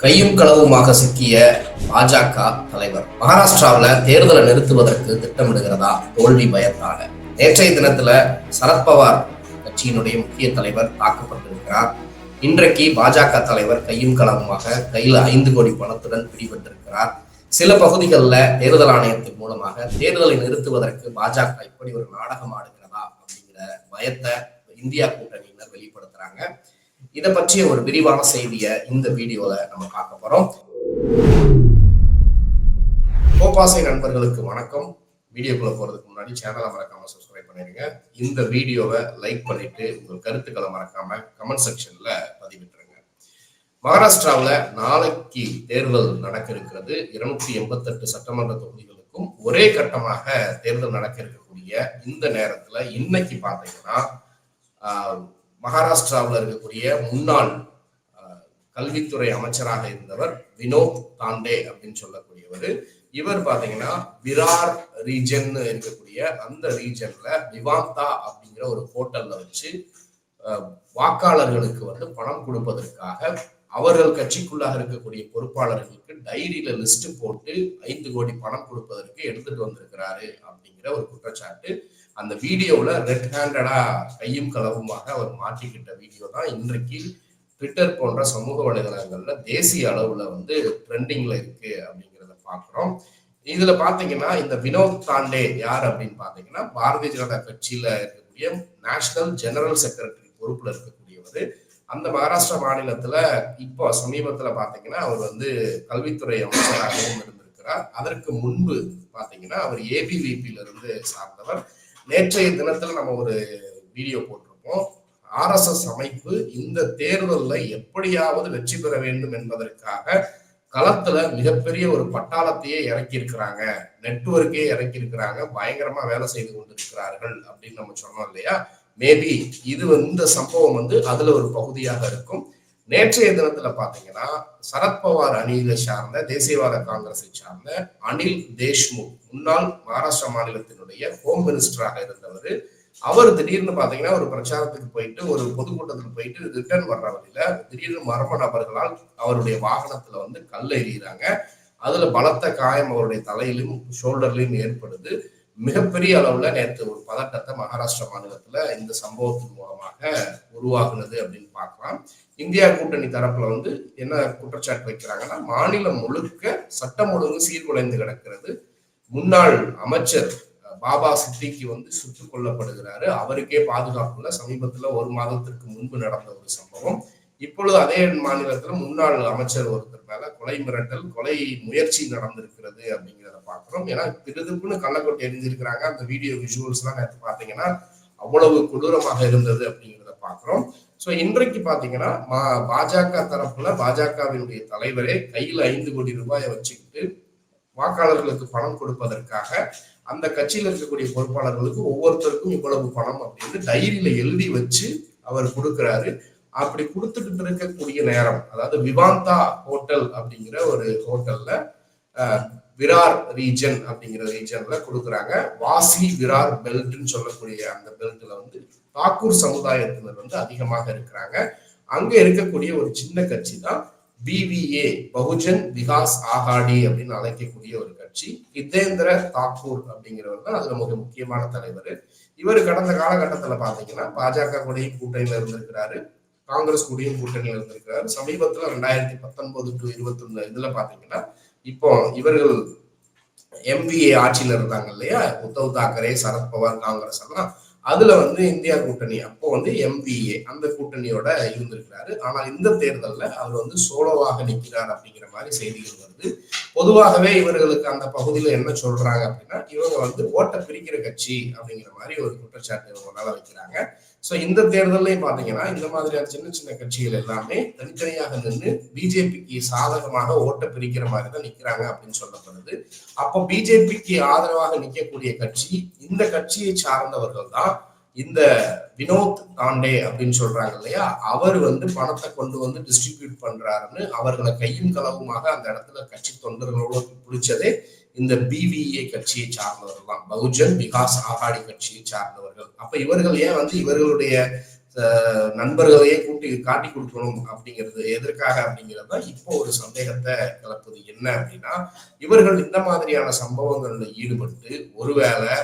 கையும் களவுமாக சிக்கிய பாஜக தலைவர் மகாராஷ்டிராவில் தேர்தலை நிறுத்துவதற்கு திட்டமிடுகிறதா தோல்வி பயத்தால நேற்றைய தினத்துல சரத்பவார் கட்சியினுடைய முக்கிய தலைவர் தாக்கப்பட்டிருக்கிறார். இன்றைக்கு பாஜக தலைவர் கையும் களவுமாக கையில் 5 கோடி பணத்துடன் பிடிபட்டிருக்கிறார். சில பகுதிகளில் தேர்தல் ஆணையத்தின் மூலமாக தேர்தலை நிறுத்துவதற்கு பாஜக இப்படி ஒரு நாடகம் ஆடுகிறதா அப்படிங்கிற பயத்தை இந்தியா கூட்டணியினர் வெளிப்படுத்துறாங்க. இதை பற்றிய ஒரு விரிவான செய்தியை இந்த வீடியோல நம்ம பார்க்க போறோம். கோபாசை நண்பர்களுக்கு வணக்கம். வீடியோக்குள்ள போறதுக்கு முன்னாடி சேனலை மறக்காம சப்ஸ்கிரைப் பண்ணிருங்க. இந்த வீடியோவை லைக் பண்ணிட்டு உங்கள் கருத்துக்களை மறக்காம கமெண்ட் செக்ஷன்ல பதிவிட்டுருங்க. மகாராஷ்டிராவில் நாளைக்கு தேர்தல் நடக்க இருக்கிறது. 288 சட்டமன்ற தொகுதிகளுக்கும் ஒரே கட்டமாக தேர்தல் நடக்க இருக்கக்கூடிய இந்த நேரத்துல இன்னைக்கு பாத்தீங்கன்னா மகாராஷ்டிராவில் இருக்கக்கூடிய முன்னாள் கல்வித்துறை அமைச்சராக இருந்தவர் வினோத் தாண்டே அப்படின்னு சொல்லக்கூடியவர். இவர் பாத்தீங்கன்னா விரார் ரீஜன் இருக்கக்கூடிய அந்த ரீஜன்ல விவாந்தா அப்படிங்கிற ஒரு ஹோட்டல்ல வச்சு வாக்காளர்களுக்கு பணம் கொடுப்பதற்காக அவர்கள் கட்சிக்குள்ளாக இருக்கக்கூடிய பொறுப்பாளர்களுக்கு டைரியில லிஸ்ட் போட்டு 5 கோடி பணம் கொடுப்பதற்கு எடுத்துட்டு வந்திருக்கிறாரு அப்படிங்கிற ஒரு குற்றச்சாட்டு. அந்த வீடியோல ரெட் ஹேண்டடா கையும் களவுமாக அவர் மாட்டிக்கிட்ட வீடியோ தான் இன்றைக்கு ட்விட்டர் போன்ற சமூக வலைதளங்கள்ல தேசிய அளவுல ட்ரெண்டிங்ல இருக்கு அப்படிங்கிறத பாக்குறோம். இதுல பாத்தீங்கன்னா இந்த வினோத் தாண்டே யார் அப்படின்னு பாத்தீங்கன்னா பாரதிய ஜனதா கட்சியில இருக்கக்கூடிய நேஷனல் ஜெனரல் செக்ரட்டரி பொறுப்புல இருக்கக்கூடியவர். அந்த மகாராஷ்டிரா மாநிலத்துல இப்போ சமீபத்துல பாத்தீங்கன்னா அவர் கல்வித்துறை அமைச்சராகவும் இருந்திருக்கிறார். அதற்கு முன்பு பாத்தீங்கன்னா அவர் ஏபிவிபில இருந்து சார்ந்தவர். நேற்றைய தினத்துல நம்ம ஒரு வீடியோ போட்டிருப்போம். RSS அமைப்பு இந்த தேர்தலில் எப்படியாவது வெற்றி பெற வேண்டும் என்பதற்காக களத்துல மிகப்பெரிய ஒரு பட்டாளத்தையே இறக்கி இருக்கிறாங்க, நெட்வொர்க்கே இறக்கி இருக்கிறாங்க, பயங்கரமா வேலை செய்து கொண்டிருக்கிறார்கள் அப்படின்னு நம்ம சொன்னோம் இல்லையா. மேபி இது இந்த சம்பவம் அதுல ஒரு பகுதியாக இருக்கும். நேற்றைய தினத்துல பாத்தீங்கன்னா சரத்பவார் அணியில சார்ந்த தேசியவாத காங்கிரஸை சார்ந்த அனில் தேஷ்முக், முன்னாள் மகாராஷ்டிரா மாநிலத்தினுடைய ஹோம் மினிஸ்டராக இருந்தவர், அவர் திடீர்னு பாத்தீங்கன்னா ஒரு பிரச்சாரத்துக்கு போயிட்டு ஒரு பொதுக்கூட்டத்துக்கு போயிட்டு ரிட்டர்ன் வர்ற வழியில திடீர்னு மர்ம நபர்களால் அவருடைய வாகனத்துல கல் எறிகிறாங்க. அதுல பலத்த காயம் அவருடைய தலையிலும் ஷோல்டர்லயும் ஏற்படுது. மிகப்பெரிய அளவுல நேற்று ஒரு பதட்டத்தை மகாராஷ்டிரா மாநிலத்துல இந்த சம்பவத்தின் மூலமாக உருவாகுனது அப்படின்னு பார்க்கலாம். இந்தியா கூட்டணி தரப்புல என்ன குற்றச்சாட்டு வைக்கிறாங்கன்னா, மாநிலம் முழுக்க சட்டம் ஒழுங்கு சீர்குலைந்து கிடக்கிறது. முன்னாள் அமைச்சர் பாபா சித்திக்கு சுட்டுக் கொல்லப்படுகிறாரு. அவருக்கே பாதுகாப்பு இல்லை. சமீபத்துல 1 மாதத்திற்கு முன்பு நடந்த ஒரு சம்பவம். இப்பொழுது அதே மாநிலத்துல முன்னாள் அமைச்சர் ஒருத்தர் மேல கொலை மிரட்டல், கொலை முயற்சி நடந்திருக்கிறது அப்படிங்கிறத பாக்குறோம். ஏன்னா திருதுப்புன்னு கள்ளக்கொட்டை எரிஞ்சிருக்கிறாங்க. அந்த வீடியோ விஷுவல்ஸ் எல்லாம் நேற்று பாத்தீங்கன்னா அவ்வளவு கொடூரமாக இருந்தது அப்படிங்கிறத பாக்குறோம். சோ இன்றைக்கு பாத்தீங்கன்னா பாஜக தரப்புல பாஜகவினுடைய தலைவரே கையில் 5 கோடி ரூபாயை வச்சுக்கிட்டு வாக்காளர்களுக்கு பணம் கொடுப்பதற்காக அந்த கட்சியில் இருக்கக்கூடிய பொறுப்பாளர்களுக்கு ஒவ்வொருத்தருக்கும் இவ்வளவு பணம் அப்படின்னு டைரியில எழுதி வச்சு அவர் கொடுக்கிறாரு. அப்படி கொடுத்துக்கிட்டு இருக்கக்கூடிய நேரம், அதாவது விவாந்தா ஹோட்டல் அப்படிங்கிற ஒரு ஹோட்டல்ல விரார் ரீஜன் அப்படிங்கிற ரீஜன்ல கொடுக்குறாங்க. வாசி விரார் பெல்ட்ன்னு சொல்லக்கூடிய அந்த பெல்ட்ல தாக்கூர் சமுதாயத்தினர் அதிகமாக இருக்கிறாங்க. அங்க இருக்கக்கூடிய ஒரு சின்ன கட்சி தான் BVA, பகுஜன் விகாஸ் ஆகாடி அப்படின்னு அழைக்கக்கூடிய ஒரு கட்சி. ஹிதேந்திர தாக்கூர் அப்படிங்கிறவர் தான் அதுல மிக முக்கியமான தலைவர். இவர் கடந்த காலகட்டத்துல பாத்தீங்கன்னா பாஜக கூடயும் கூட்டணியில இருந்திருக்கிறாரு, காங்கிரஸ் கூடயும் கூட்டணியில இருந்திருக்கிறாரு. சமீபத்துல 2019 to 21 இதுல பாத்தீங்கன்னா இப்போ இவர்கள் MVA ஆட்சியில இருந்தாங்க இல்லையா, உத்தவ் தாக்கரே, சரத்பவார், காங்கிரஸ் எல்லாம், அதுல இந்தியா கூட்டணி அப்போ MVA அந்த கூட்டணியோட இருந்திருக்கிறாரு. ஆனால் இந்த தேர்தல்ல அவர் சோலோவாக நிற்கிறார் அப்படிங்கிற மாதிரி செய்திகள் வருது. பொதுவாகவே இவர்களுக்கு அந்த பகுதியில என்ன சொல்றாங்க அப்படின்னா, இவங்க ஓட்டை பிரிக்கிற கட்சி அப்படிங்கிற மாதிரி ஒரு குற்றச்சாட்டு இவங்களால வைக்கிறாங்க. சோ இந்த தேர்தலையும் பாத்தீங்கன்னா இந்த மாதிரியான சின்ன சின்ன கட்சிகள் எல்லாமே தனித்தனியாக நின்று பிஜேபிக்கு சாதகமாக ஓட்டை பிரிக்கிற மாதிரி தான் நிக்கிறாங்க அப்படின்னு சொல்லப்படுது. அப்போ பிஜேபிக்கு ஆதரவாக நிற்கக்கூடிய கட்சி, இந்த கட்சியை சார்ந்தவர்கள் தான் இந்த வினோத் தாண்டே அப்படின்னு சொல்றாங்க இல்லையா, அவர் பணத்தை கொண்டு டிஸ்ட்ரிபியூட் பண்றாருன்னு அவர்களை கையும் களவுமாக அந்த இடத்துல கட்சி தொண்டர்களோட பிடிச்சதே இந்த BVA கட்சியை சார்ந்தவர்கள் தான், பகுஜன் விகாஸ் ஆகாடி கட்சியை சார்ந்தவர்கள். அப்ப இவர்கள் ஏன் இவர்களுடைய நண்பர்களையே காட்டி கொடுக்கணும் அப்படிங்கிறது எதற்காக அப்படிங்கிறது தான் இப்போ ஒரு சந்தேகத்தை கிளப்புது. என்ன அப்படின்னா, இவர்கள் இந்த மாதிரியான சம்பவங்கள்ல ஈடுபட்டு ஒருவேளை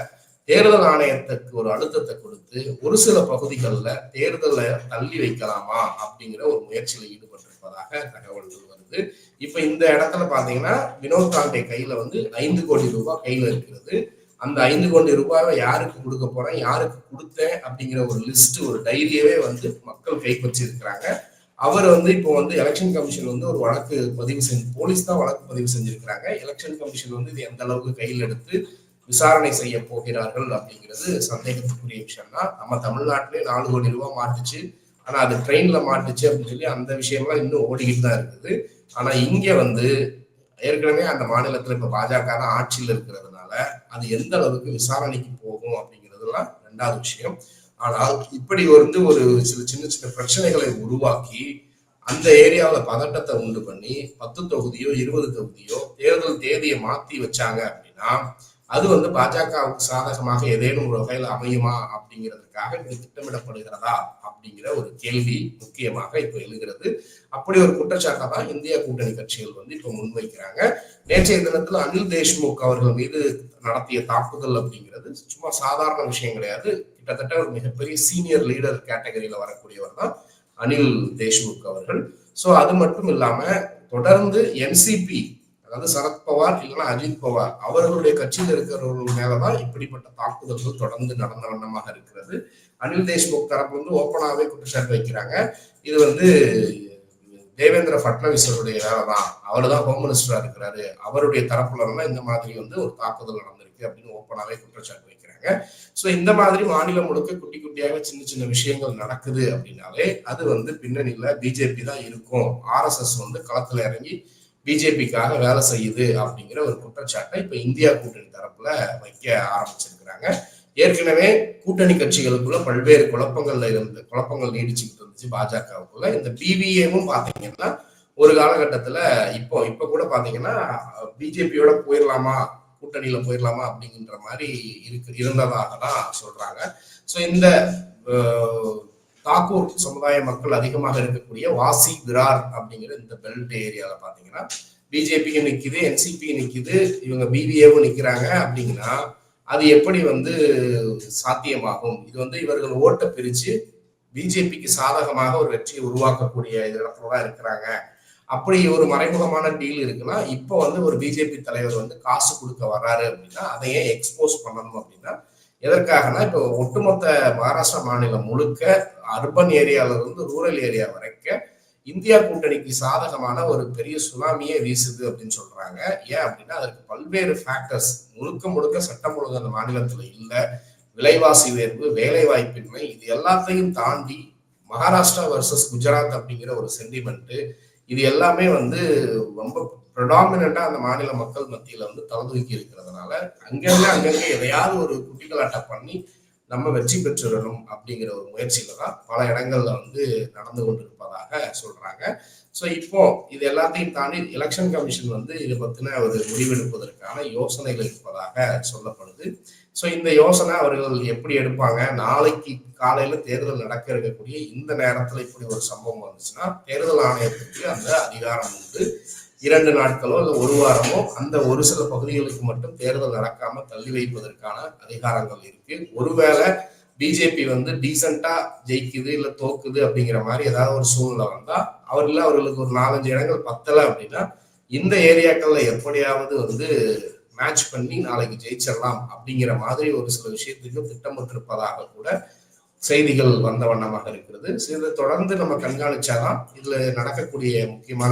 தேர்தல் ஆணையத்துக்கு ஒரு அழுத்தத்தை கொடுத்து ஒரு சில பகுதிகளில் தேர்தலை தள்ளி வைக்கலாமா அப்படிங்கிற ஒரு முயற்சியில ஈடுபட்டிருப்பதாக தகவல்கள் வருது. இப்ப இந்த இடத்துல பாத்தீங்கன்னா வினோத் காண்டே கையில 5 கோடி ரூபாய் கையில இருக்கிறது. அந்த 5 கோடி ரூபாயை யாருக்கு கொடுக்க போறேன், யாருக்கு கொடுத்தேன் அப்படிங்கிற ஒரு லிஸ்ட், ஒரு டைரியவே மக்கள் கைப்பற்றி இருக்கிறாங்க. அவர் இப்போ எலெக்ஷன் கமிஷன் ஒரு வழக்கு பதிவு செஞ்சு, போலீஸ் தான் வழக்கு பதிவு செஞ்சிருக்கிறாங்க. எலெக்ஷன் கமிஷன் இது எந்த அளவுக்கு கையில் எடுத்து விசாரணை செய்ய போகிறார்கள் அப்படிங்கிறது சந்தேகத்துக்குரிய விஷயம் தான். நம்ம தமிழ்நாட்டிலே 4 கோடி ரூபாய் மாட்டுச்சு, ஆனா அது ட்ரெயின்ல மாட்டுச்சு அப்படின்னு சொல்லி அந்த விஷயம்லாம் இன்னும் ஓடிக்கிட்டு தான் இருக்குது. ஆனா இங்க ஏற்கனவே அந்த மாநிலத்துல இப்ப பாஜக தான் ஆட்சியில் இருக்கிறதுனால அது எந்த அளவுக்கு விசாரணைக்கு போகும் அப்படிங்கிறதுலாம் 2வது விஷயம். ஆனால் இப்படி ஒரு சில சின்ன சின்ன பிரச்சனைகளை உருவாக்கி அந்த ஏரியாவில் பதட்டத்தை உண்டு பண்ணி 10 தொகுதியோ 20 தொகுதியோ தேர்தல் தேதியை மாத்தி வச்சாங்க அப்படின்னா அது பாஜகவுக்கு சாதகமாக ஏதேனும் ஒரு வகையில் அமையுமா அப்படிங்கிறதுக்காக இது திட்டமிடப்படுகிறதா அப்படிங்கிற ஒரு கேள்வி முக்கியமாக இப்ப எழுகிறது. அப்படி ஒரு குற்றச்சாட்டை தான் இந்திய கூட்டணி கட்சிகள் இப்ப முன்வைக்கிறாங்க. நேற்றைய தினத்துல அனில் தேஷ்முக் அவர்கள் மீது நடத்திய தாக்குதல் அப்படிங்கிறது சும்மா சாதாரண விஷயம் கிடையாது. கிட்டத்தட்ட ஒரு மிகப்பெரிய சீனியர் லீடர் கேட்டகரியில வரக்கூடியவர் தான் அனில் தேஷ்முக் அவர்கள். சோ அது மட்டும் இல்லாம தொடர்ந்து என்சிபி, அதாவது சரத்பவார் இல்லைன்னா அஜித் பவார் அவர்களுடைய கட்சியில் இருக்கிறவர்கள் மேலதான் இப்படிப்பட்ட தாக்குதல்கள் தொடர்ந்து நடந்த வண்ணமாக இருக்கிறது. அனில் தேஷ்முக் தரப்பு ஓப்பனாவே குற்றச்சாட்டு வைக்கிறாங்க. இது தேவேந்திர பட்னவிஸ் அவருடைய வேலை தான், அவர் தான் ஹோம் மினிஸ்டரா இருக்கிறாரு, அவருடைய தரப்புல இந்த மாதிரி ஒரு தாக்குதல் நடந்திருக்கு அப்படின்னு ஓப்பனாவே குற்றச்சாட்டு வைக்கிறாங்க. சோ இந்த மாதிரி மாநிலம் முழுக்க குட்டி குட்டியாக சின்ன சின்ன விஷயங்கள் நடக்குது அப்படின்னாலே அது பின்னணியில பிஜேபி தான் இருக்கும், RSS களத்துல இறங்கி பிஜேபிக்காக வேலை செய்யுது அப்படிங்கிற ஒரு குற்றச்சாட்டை இப்ப இந்தியா கூட்டணி தரப்புல வைக்க ஆரம்பிச்சிருக்கிறாங்க. ஏற்கனவே கூட்டணி கட்சிகளுக்குள்ள பல்வேறு குழப்பங்கள் நீடிச்சுக்கிட்டு இருந்துச்சு பாஜகவுக்குள்ள. இந்த பிபிஏவும் பாத்தீங்கன்னா ஒரு காலகட்டத்துல இப்ப கூட பாத்தீங்கன்னா பிஜேபியோட போயிடலாமா, கூட்டணியில போயிடலாமா அப்படிங்கிற மாதிரி இருந்ததாக தான் சொல்றாங்க. சோ இந்த தாக்கூர் சமுதாய மக்கள் அதிகமாக இருக்கக்கூடிய வாசி விரார் அப்படிங்கிற இந்த பெல்ட் ஏரியால பாத்தீங்கன்னா பிஜேபியும் நிக்குது, என்சிபி நிக்குது, இவங்க பிபிஏவும் நிக்கிறாங்க. அப்படிங்கன்னா அது எப்படி சாத்தியமாகும்? இது இவர்கள் ஓட்டை பிரிச்சு பிஜேபிக்கு சாதகமாக ஒரு வெற்றியை உருவாக்கக்கூடிய இடத்துலதான் இருக்கிறாங்க. அப்படி ஒரு மறைமுகமான டீல் இருக்குன்னா இப்போ ஒரு பிஜேபி தலைவர் காசு கொடுக்க வர்றாரு அப்படின்னா அதையே எக்ஸ்போஸ் பண்ணணும். அப்படின்னா எதற்காகனா இப்போ ஒட்டுமொத்த மகாராஷ்டிரா மாநிலம் முழுக்க அர்பன் ஏரியால இருந்து ரூரல் ஏரியா வரைக்கும் இந்தியா கூட்டணிக்கு சாதகமான ஒரு பெரிய சுனாமியே வீசுது அப்படின்னு சொல்றாங்க. ஏன் அப்படின்னா அதற்கு பல்வேறு ஃபேக்டர்ஸ், முழுக்க சட்டம் ஒழுங்கு அந்த மாநிலத்துல இல்ல, விலைவாசி உயர்வு, வேலை வாய்ப்பின்மை, இது எல்லாத்தையும் தாண்டி மகாராஷ்டிரா வர்சஸ் குஜராத் அப்படிங்கிற ஒரு சென்டிமெண்ட், இது எல்லாமே ரொம்ப ப்ரொடாமினா அந்த மாநில மக்கள் மத்தியில தலதூக்கி இருக்கிறதுனால அங்கங்க எதையாவது ஒரு குட்டிகளாட்ட பண்ணி நம்ம வெற்றி பெற்றுடணும் அப்படிங்கிற ஒரு முயற்சியில தான் பல இடங்கள்ல நடந்து கொண்டிருப்பதாக சொல்றாங்க. ஸோ இப்போ இது எல்லாத்தையும் தாண்டி எலெக்ஷன் கமிஷன் இதை பத்தின ஒரு முடிவெடுப்பதற்கான யோசனைகள் இருப்பதாக சொல்லப்படுது. ஸோ இந்த யோசனை அவர்கள் எப்படி எடுப்பாங்க? நாளைக்கு காலையில தேர்தல் நடக்க இருக்கக்கூடிய இந்த நேரத்துல இப்படி ஒரு சம்பவம் வந்துச்சுன்னா தேர்தல் ஆணையத்துக்கு அந்த அதிகாரம் உண்டு. 2 நாட்களோ இல்ல 1 வாரமோ அந்த ஒரு சில பகுதிகளுக்கு மட்டும் தேர்தல் நடக்காம தள்ளி வைப்பதற்கான அதிகாரங்கள் இருக்கு. ஒருவேளை பிஜேபி டீசெண்டா ஜெயிக்குது இல்ல தோக்குது அப்படிங்கிற மாதிரி ஏதாவது ஒரு சூழ்நிலை வந்தா அவர்களுக்கு ஒரு 4-5 இடங்கள் பத்தல அப்படின்னா இந்த ஏரியாக்கள்ல எப்படியாவது மேட்ச் பண்ணி நாளைக்கு ஜெயிச்சிடலாம் அப்படிங்கிற மாதிரி ஒரு சில விஷயத்துக்கு திட்டமிட்டிருப்பதாக கூட செய்திகள் வந்த வண்ணமாக இருக்கிறது. இதை தொடர்ந்து நம்ம கண்காணிச்சாதான் இதுல நடக்கக்கூடிய முக்கியமான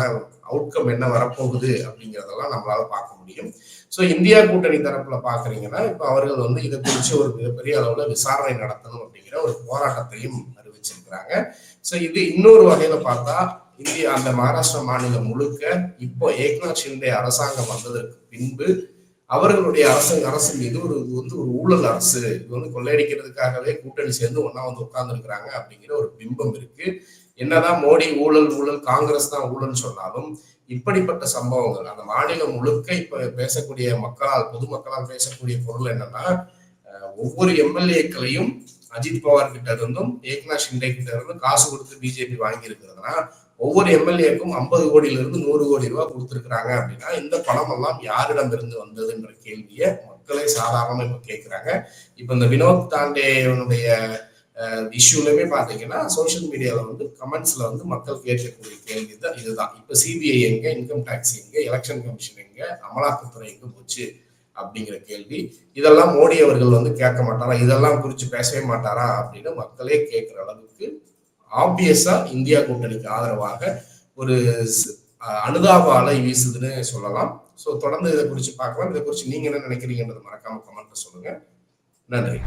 அவுட்கம் என்ன வரப்போகுது அப்படிங்கிறதெல்லாம் நம்மளால பார்க்க முடியும். ஸோ இந்தியா கூட்டணி தரப்புல பாக்குறீங்கன்னா இப்ப அவர்கள் இதை குறித்து ஒரு மிகப்பெரிய அளவுல விசாரணை நடத்தணும் அப்படிங்கிற ஒரு போராட்டத்தையும் அறிவிச்சிருக்கிறாங்க. ஸோ இது இன்னொரு வகையில பார்த்தா அந்த மகாராஷ்டிரா மாநிலம் முழுக்க இப்போ ஏக்நாத் ஷிண்டே அரசாங்கம் வந்ததற்கு பின்பு அவர்களுடைய அரசு மீது ஒரு ஊழல் அரசு, இது கொள்ளையடிக்கிறதுக்காகவே கூட்டணி சேர்ந்து ஒன்னா உட்கார்ந்து இருக்கிறாங்க அப்படிங்கிற ஒரு பிம்பம் இருக்கு. என்னதான் மோடி ஊழல் காங்கிரஸ் தான் ஊழல் சொன்னாலும் இப்படிப்பட்ட சம்பவங்கள் அந்த மாநிலம் முழுக்க இப்ப பேசக்கூடிய பொதுமக்களால் பேசக்கூடிய பொருள் என்னன்னா ஒவ்வொரு எம்எல்ஏக்களையும் அஜித் பவார் கிட்ட இருந்தும் ஏக்நாத் ஷிண்டே கிட்ட இருந்தும் காசு கொடுத்து பிஜேபி வாங்கி இருக்கிறதுனா ஒவ்வொரு எம்எல்ஏக்கும் 50 கோடியில இருந்து 100 கோடி ரூபாய் கொடுத்திருக்கிறாங்க அப்படின்னா இந்த பணம் எல்லாம் யாரிடம் இருந்து வந்ததுன்ற கேள்வியை மக்களே சாதாரணமா இப்ப கேட்கிறாங்க. இப்ப இந்த வினோத் தாண்டேனுடைய இஷ்யூலயுமே பாத்தீங்கன்னா சோசியல் மீடியால வந்து கமெண்ட்ஸ்ல வந்து மக்கள் கேட்கக்கூடிய கேள்வி தான் இதுதான். இப்ப சிபிஐ எங்க, இன்கம் டாக்ஸ் எங்க, எலெக்ஷன் கமிஷன் எங்க, அமலாக்கத்துறை எங்க போச்சு அப்படிங்கிற கேள்வி. இதெல்லாம் மோடி அவர்கள் வந்து கேட்க மாட்டாரா, இதெல்லாம் குறித்து பேசவே மாட்டாரா அப்படின்னு மக்களே கேட்கிற அளவுக்கு ஆப்வியஸா இந்தியா கூட்டணிக்கு ஆதரவாக ஒரு அனுதாப அலை வீசுதுன்னு சொல்லலாம். ஸோ தொடர்ந்து இதை குறித்து பார்க்கலாம். இதை குறித்து நீங்க என்ன நினைக்கிறீங்கன்றது மறக்காம கமெண்ட்ல சொல்லுங்க. நன்றி.